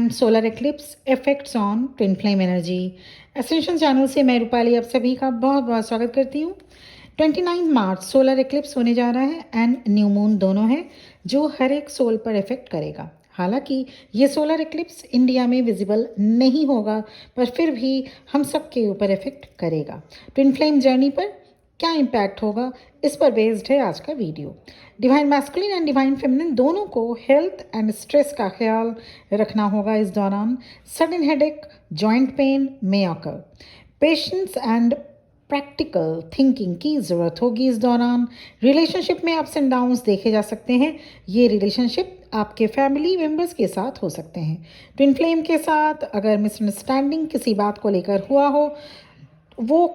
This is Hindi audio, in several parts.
And solar eclipse effects on twin flame energy. Essential channel से मैं रूपाली आप सभी का बहुत बहुत स्वागत करती हूँ। 29 मार्च सोलर एक्लिप्स होने जा रहा है एंड न्यू मून दोनों है जो हर एक सोल पर इफेक्ट करेगा। हालांकि ये सोलर एक्लिप्स इंडिया में विजिबल नहीं होगा पर फिर भी हम सबके ऊपर इफेक्ट करेगा। ट्विन फ्लेम जर्नी पर क्या इम्पैक्ट होगा, इस पर बेस्ड है आज का video. Divine masculine and divine feminine दोनों को हेल्थ एंड स्ट्रेस का ख्याल रखना होगा इस दौरान। सडन हेडेक, जॉइंट पेन में occur. Patience and practical thinking की ज़रूरत होगी इस दौरान। रिलेशनशिप में अप्स एंड डाउन्स देखे जा सकते हैं। ये रिलेशनशिप आपके फैमिली मेम्बर्स के साथ हो सकते हैं। ट्विन फ्लेम के साथ अगर मिसअंडरस्टैंडिंग किसी बात को लेकर हुआ हो, वो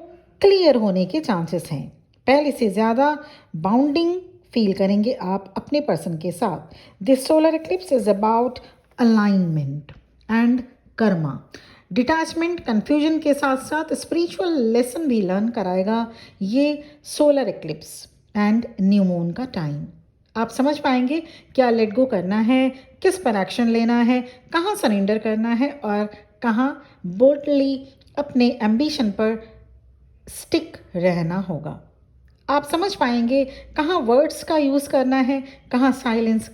क्लियर होने के चांसेस हैं। पहले से ज़्यादा बाउंडिंग फील करेंगे आप अपने पर्सन के साथ। This solar eclipse is about alignment and Karma. Detachment, confusion के साथ साथ स्पिरिचुअल लेसन भी लर्न कराएगा ये solar eclipse and new moon का टाइम। आप समझ पाएंगे क्या लेट गो करना है, किस पर एक्शन लेना है, कहाँ सरेंडर करना है और कहाँ बोल्डली अपने एम्बिशन पर स्टिक रहना होगा। आप समझ पाएंगे कहाँ वर्ड्स का यूज़ करना है, कहाँ साइलेंस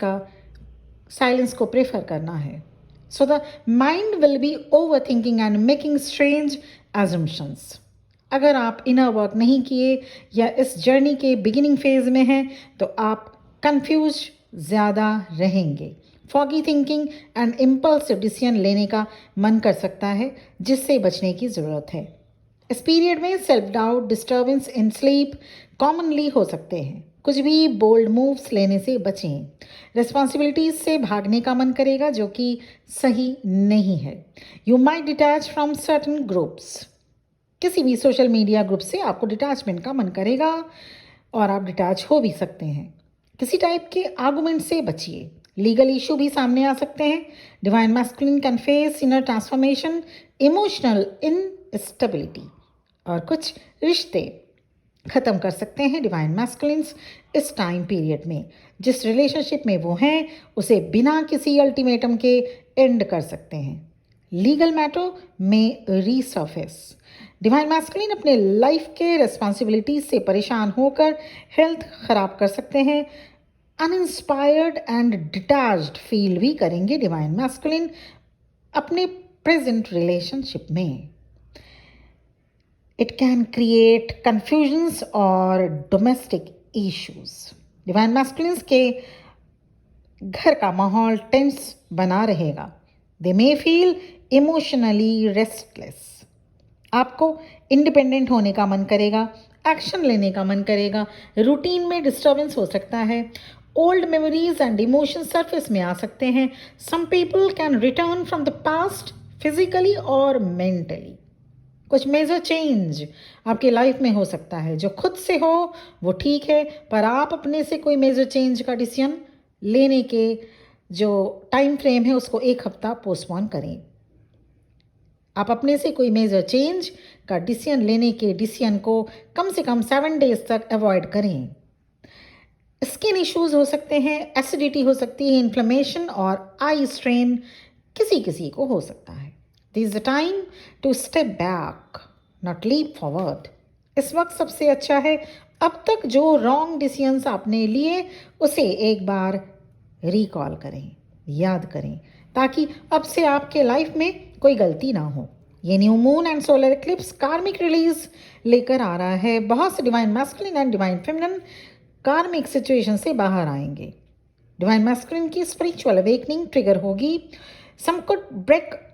को प्रेफर करना है। So the mind will be over thinking and making strange assumptions. अगर आप इनर वर्क नहीं किए या इस जर्नी के बिगिनिंग फेज में हैं तो आप कंफ्यूज ज़्यादा रहेंगे। Foggy thinking and impulsive decision लेने का मन कर सकता है, जिससे बचने की ज़रूरत है। इस पीरियड में self doubt, disturbance in sleep commonly हो सकते हैं। कुछ भी बोल्ड मूव्स लेने से बचें। रिस्पॉन्सिबिलिटीज से भागने का मन करेगा जो कि सही नहीं है। You might detach from certain groups. किसी भी सोशल मीडिया ग्रुप से आपको डिटैचमेंट का मन करेगा और आप डिटैच हो भी सकते हैं। किसी टाइप के आर्गुमेंट से बचिए। लीगल इशू भी सामने आ सकते हैं। Divine masculine can face inner transformation, emotional instability और कुछ रिश्ते ख़त्म कर सकते हैं डिवाइन मैस्कुलिन्स इस टाइम पीरियड में। जिस रिलेशनशिप में वो हैं उसे बिना किसी अल्टीमेटम के एंड कर सकते हैं। लीगल मैटर में रीसर्फेस। डिवाइन मैस्कुलिन अपने लाइफ के रिस्पॉन्सिबिलिटीज से परेशान होकर हेल्थ ख़राब कर सकते हैं। अनइंस्पायर्ड एंड डिटैच्ड फील भी करेंगे डिवाइन मैस्कुलिन अपने प्रेजेंट रिलेशनशिप में। It can create confusions or domestic issues. Divine masculines के घर का माहौल टेंस बना रहेगा। दे मे फील इमोशनली रेस्टलेस। आपको इंडिपेंडेंट होने का मन करेगा, एक्शन लेने का मन करेगा। रूटीन में डिस्टर्बेंस हो सकता है। Old memories and emotion surface में आ सकते हैं। Some people can return from the past physically और मेंटली। कुछ मेजर चेंज आपकी लाइफ में हो सकता है। जो खुद से हो वो ठीक है, पर आप अपने से कोई मेजर चेंज का डिसीजन लेने के जो टाइम फ्रेम है उसको 1 हफ्ता पोस्टपोन करें। आप अपने से कोई मेजर चेंज का डिसीजन को कम से कम 7 डेज तक अवॉइड करें। स्किन इश्यूज हो सकते हैं, एसिडिटी हो सकती है, इन्फ्लेमेशन और आई स्ट्रेन किसी किसी को हो सकता है। This is the time to step back, not leap forward. इस वक्त सबसे अच्छा है अब तक जो रॉन्ग डिसीजंस आपने लिए उसे एक बार रिकॉल करें, याद करें, ताकि अब से आपके लाइफ में कोई गलती ना हो। ये new moon and solar eclipse karmic release लेकर आ रहा है। बहुत से divine masculine and divine feminine karmic situation से बाहर आएंगे। डिवाइन मैस्कुलिन की स्पिरिचुअल अवेकनिंग ट्रिगर होगी। Some could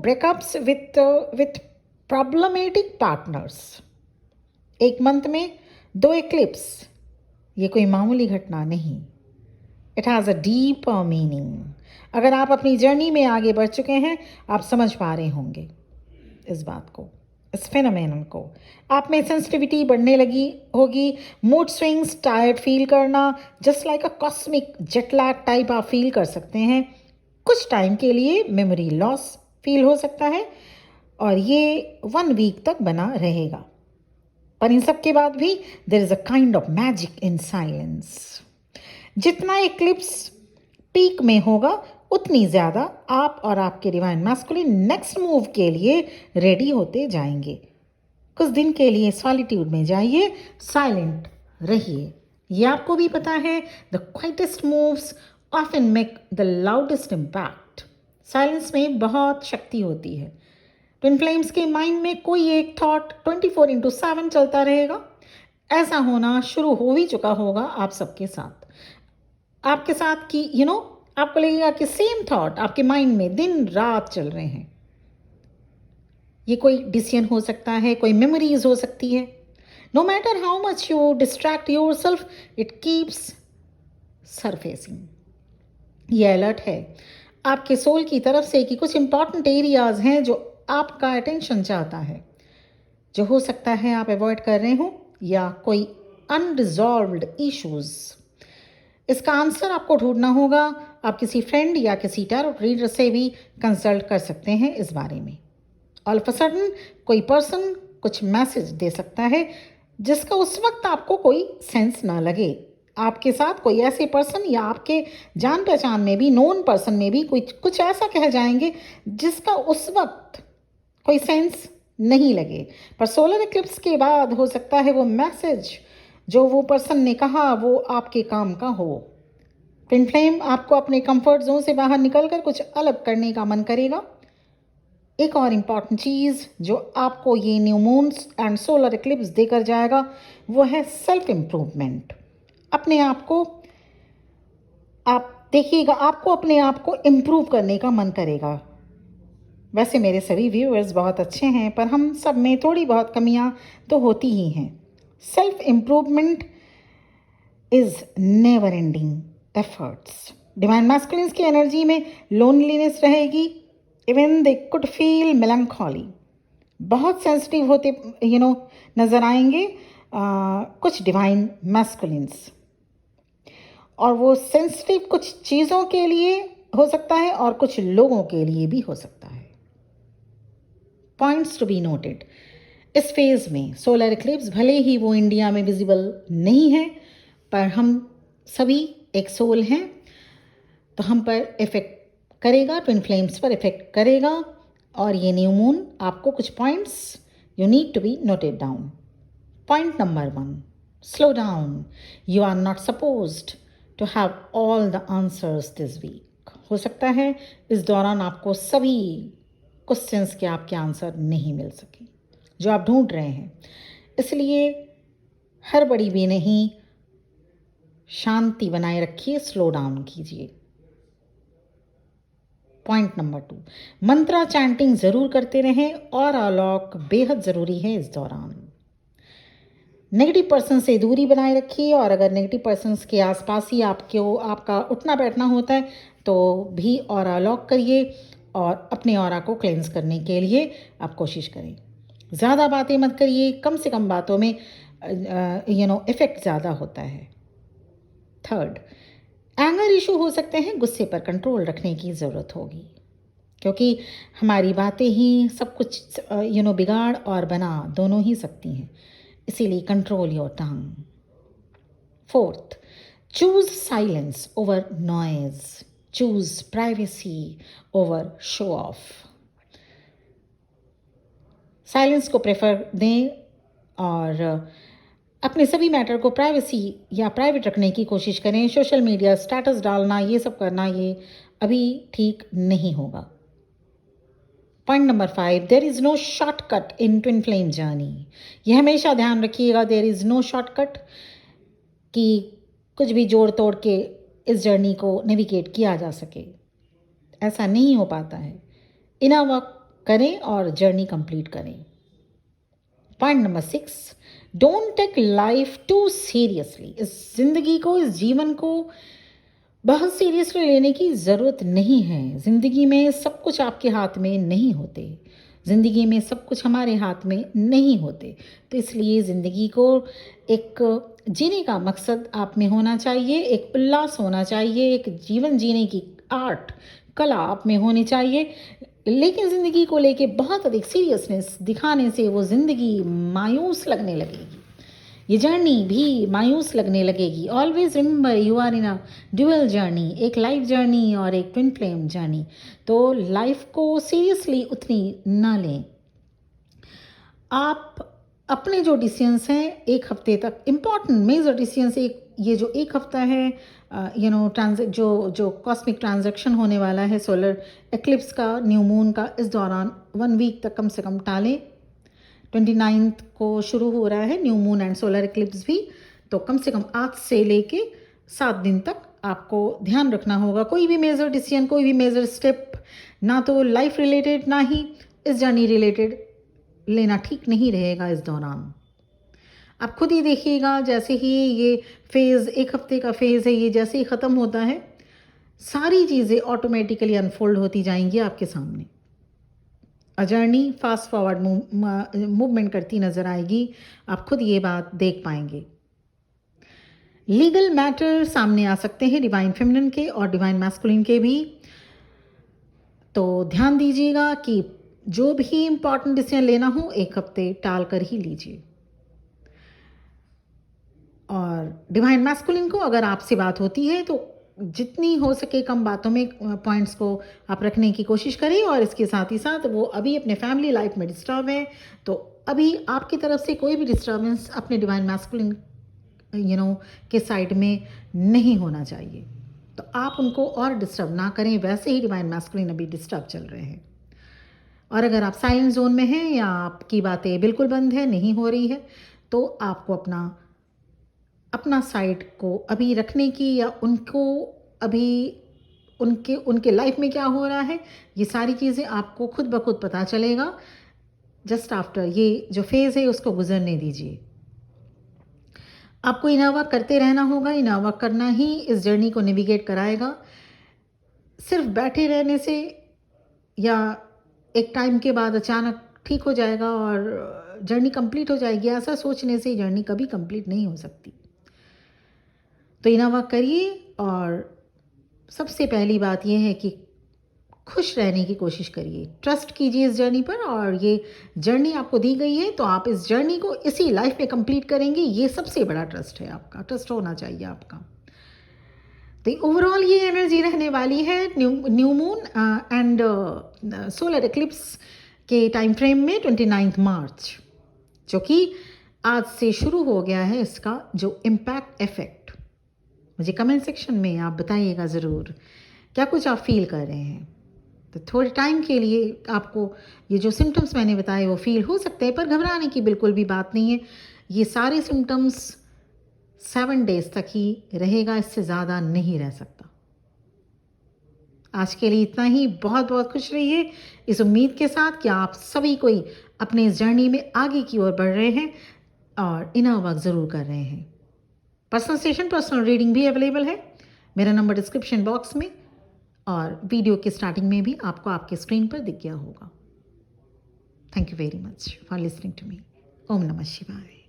breakups with problematic partners। एक मंथ में 2 एक्लिप्स, ये कोई मामूली घटना नहीं। It has a deep meaning. अगर आप अपनी जर्नी में आगे बढ़ चुके हैं आप समझ पा रहे होंगे इस बात को, इस फेनोमेनन को। आप में सेंसिटिविटी बढ़ने लगी होगी। मूड स्विंग्स, टायर्ड फील करना, just like a cosmic jet lag type आप फील कर सकते हैं। कुछ टाइम के लिए मेमोरी लॉस फील हो सकता है और ये 1 वीक तक बना रहेगा। पर इन सब के बाद भी there is a kind of magic in silence. जितना एक्लिप्स पीक में होगा उतनी ज़्यादा आप और आपके डिवाइन मैस्कुलिन नेक्स्ट मूव के लिए रेडी होते जाएंगे। कुछ दिन के लिए सॉलिट्यूड में जाइए, साइलेंट रहिए। ये आपको भी पता है, the quietest moves often make the loudest impact. Silence में बहुत शक्ति होती है। ट्विन फ्लेम्स के माइंड में कोई एक थॉट 24/7 चलता रहेगा। ऐसा होना शुरू हो ही चुका होगा आप सबके साथ, आपके साथ कि आपको लगेगा कि सेम थॉट आपके माइंड में दिन रात चल रहे हैं। ये कोई डिसीजन हो सकता है, कोई मेमोरीज हो सकती है। No matter how much you distract yourself, it keeps surfacing. ये अलर्ट है आपके सोल की तरफ से कि कुछ इंपॉर्टेंट एरियाज हैं जो आपका अटेंशन चाहता है, जो हो सकता है आप अवॉइड कर रहे हो, या कोई अनरिजॉल्व्ड इश्यूज। इसका आंसर आपको ढूंढना होगा। आप किसी फ्रेंड या किसी टैरोट रीडर से भी कंसल्ट कर सकते हैं इस बारे में। ऑल ऑफ अ सडन कोई पर्सन कुछ मैसेज दे सकता है जिसका उस वक्त आपको कोई सेंस ना लगे। आपके साथ कोई ऐसे पर्सन या आपके जान पहचान में भी, नोन पर्सन में भी कुछ ऐसा कह जाएंगे जिसका उस वक्त कोई सेंस नहीं लगे, पर सोलर इक्लिप्स के बाद हो सकता है वो मैसेज जो वो पर्सन ने कहा वो आपके काम का हो। ट्विन फ्लेम, आपको अपने कंफर्ट जोन से बाहर निकलकर कुछ अलग करने का मन करेगा। एक और इम्पॉर्टेंट चीज़ जो आपको ये new moons and solar Eclipse देकर जाएगा वो है सेल्फ इम्प्रूवमेंट। अपने आप को आप देखिएगा, आपको अपने आप को इम्प्रूव करने का मन करेगा। वैसे मेरे सभी व्यूअर्स बहुत अच्छे हैं, पर हम सब में थोड़ी बहुत कमियां तो होती ही हैं। Self improvement is never ending efforts. Divine masculines की एनर्जी में लोनलीनेस रहेगी। Even they could feel melancholy. बहुत सेंसिटिव होते नज़र आएंगे कुछ डिवाइन मैस्कुलिन्स, और वो सेंसिटिव कुछ चीज़ों के लिए हो सकता है और कुछ लोगों के लिए भी हो सकता है। पॉइंट्स टू बी नोटेड, इस फेज में सोलर इक्लिप्स भले ही वो इंडिया में विजिबल नहीं है, पर हम सभी एक सोल हैं, तो हम पर इफेक्ट करेगा, ट्विन फ्लेम्स पर इफेक्ट करेगा। और ये न्यू मून आपको कुछ points you need to be noted down. Point number 1, slow down. You are not supposed to have all the answers this week. हो सकता है इस दौरान आपको सभी क्वेश्चंस के आपके आंसर नहीं मिल सके जो आप ढूंढ रहे हैं, इसलिए हड़बड़ी भी नहीं, शांति बनाए रखिए, स्लो डाउन कीजिए। पॉइंट नंबर 2, मंत्रा चैंटिंग जरूर करते रहें और अनलॉक बेहद ज़रूरी है इस दौरान। नेगेटिव पर्सन से दूरी बनाए रखिए, और अगर नेगेटिव पर्सन्स के आसपास ही आपका उठना बैठना होता है तो भी ऑरा लॉक करिए और अपने ऑरा को क्लेंस करने के लिए आप कोशिश करें। ज़्यादा बातें मत करिए, कम से कम बातों में इफ़ेक्ट ज़्यादा होता है। 3rd, एंगर इशू हो सकते हैं, गुस्से पर कंट्रोल रखने की ज़रूरत होगी, क्योंकि हमारी बातें ही सब कुछ बिगाड़ और बना दोनों ही सकती हैं, इसीलिए control your tongue. 4th, choose silence over noise, choose privacy over show off. Silence को प्रेफर दें और अपने सभी मैटर को प्राइवेसी या प्राइवेट रखने की कोशिश करें। सोशल मीडिया स्टेटस डालना, ये सब करना, ये अभी ठीक नहीं होगा। Point number 5, there is no shortcut in twin flame journey. ये हमेशा ध्यान रखिएगा, देयर इज़ नो शॉर्टकट, कि कुछ भी जोड़ तोड़ के इस जर्नी को नेविगेट किया जा सके, ऐसा नहीं हो पाता है। इनर वर्क करें और जर्नी कंप्लीट करें। Point number 6, don't take life too seriously. इस जिंदगी को, इस जीवन को बहुत सीरियसली लेने की ज़रूरत नहीं है। ज़िंदगी में सब कुछ आपके हाथ में नहीं होते, ज़िंदगी में सब कुछ हमारे हाथ में नहीं होते, तो इसलिए ज़िंदगी को एक जीने का मकसद आप में होना चाहिए, एक उल्लास होना चाहिए, एक जीवन जीने की आर्ट, कला आप में होनी चाहिए। लेकिन ज़िंदगी को लेके बहुत अधिक सीरियसनेस दिखाने से वो ज़िंदगी मायूस लगने लगेगी। ये जर्नी भी मायूस लगने लगेगी। Always remember you are in a dual journey, एक लाइफ जर्नी और एक ट्विन फ्लेम जर्नी। तो लाइफ को सीरियसली उतनी ना लें। आप अपने जो डिसीजंस हैं एक हफ्ते तक, इम्पॉर्टेंट मेजर डिसीजंस, ये जो एक हफ्ता है जो कॉस्मिक ट्रांजैक्शन होने वाला है सोलर एक्लिप्स का, न्यू मून का, इस दौरान 1 वीक तक कम से कम टालें। 29 को शुरू हो रहा है new moon and solar eclipse भी, तो कम से कम आज से लेके 7 दिन तक आपको ध्यान रखना होगा। कोई भी मेजर डिसीजन, कोई भी मेजर स्टेप, ना तो लाइफ रिलेटेड ना ही इस जर्नी रिलेटेड लेना ठीक नहीं रहेगा इस दौरान। आप खुद ही देखिएगा, जैसे ही ये फेज़, एक हफ्ते का फेज़ है, ये जैसे ही ख़त्म होता है सारी चीज़ें ऑटोमेटिकली अनफोल्ड होती जाएंगी आपके सामने। A journey fast forward movement करती नज़र आएगी, आप खुद ये बात देख पाएंगे। लीगल मैटर सामने आ सकते हैं डिवाइन फेमिनिन के और डिवाइन मैस्कुलिन के भी, तो ध्यान दीजिएगा कि जो भी इम्पॉर्टेंट डिसीजन लेना हो एक हफ्ते टाल कर ही लीजिए। और डिवाइन मैस्कुलिन को अगर आपसे बात होती है तो जितनी हो सके कम बातों में पॉइंट्स को आप रखने की कोशिश करें। और इसके साथ ही साथ वो अभी अपने फैमिली लाइफ में डिस्टर्ब है, तो अभी आपकी तरफ से कोई भी डिस्टर्बेंस अपने डिवाइन मैस्कुलिन के साइड में नहीं होना चाहिए। तो आप उनको और डिस्टर्ब ना करें, वैसे ही डिवाइन मैस्कुलिन अभी डिस्टर्ब चल रहे हैं। और अगर आप साइलेंट जोन में हैं या आपकी बातें बिल्कुल बंद है, नहीं हो रही है, तो आपको अपना साइड को अभी रखने की, या उनको अभी उनके लाइफ में क्या हो रहा है, ये सारी चीज़ें आपको खुद ब खुद पता चलेगा। जस्ट आफ्टर ये जो फेज़ है उसको गुजरने दीजिए। आपको इनर वर्क करते रहना होगा। इनर वर्क करना ही इस जर्नी को नेविगेट कराएगा। सिर्फ बैठे रहने से या एक टाइम के बाद अचानक ठीक हो जाएगा और जर्नी कंप्लीट हो जाएगी, ऐसा सोचने से जर्नी कभी कंप्लीट नहीं हो सकती। तो इनर वर्क करिए। और सबसे पहली बात यह है कि खुश रहने की कोशिश करिए, ट्रस्ट कीजिए इस जर्नी पर। और ये जर्नी आपको दी गई है तो आप इस जर्नी को इसी लाइफ में कंप्लीट करेंगे, ये सबसे बड़ा ट्रस्ट है आपका, ट्रस्ट होना चाहिए आपका। तो ओवरऑल ये एनर्जी रहने वाली है new moon and solar eclipse के टाइम फ्रेम में 29 मार्च, जो कि आज से शुरू हो गया है। इसका जो इम्पैक्ट इफेक्ट मुझे कमेंट सेक्शन में आप बताइएगा ज़रूर, क्या कुछ आप फील कर रहे हैं। तो थोड़े टाइम के लिए आपको ये जो सिम्टम्स मैंने बताए वो फील हो सकते हैं, पर घबराने की बिल्कुल भी बात नहीं है। ये सारे सिम्टम्स 7 डेज तक ही रहेगा, इससे ज़्यादा नहीं रह सकता। आज के लिए इतना ही। बहुत बहुत खुश रहिए इस उम्मीद के साथ कि आप सभी कोई अपने इस जर्नी में आगे की ओर बढ़ रहे हैं और इनर वर्क ज़रूर कर रहे हैं। पर्सनल सेशन, पर्सनल रीडिंग भी अवेलेबल है। मेरा नंबर डिस्क्रिप्शन बॉक्स में और वीडियो के स्टार्टिंग में भी आपको आपके स्क्रीन पर दिख गया होगा। Thank you very much for listening to me. ओम नमः शिवाय।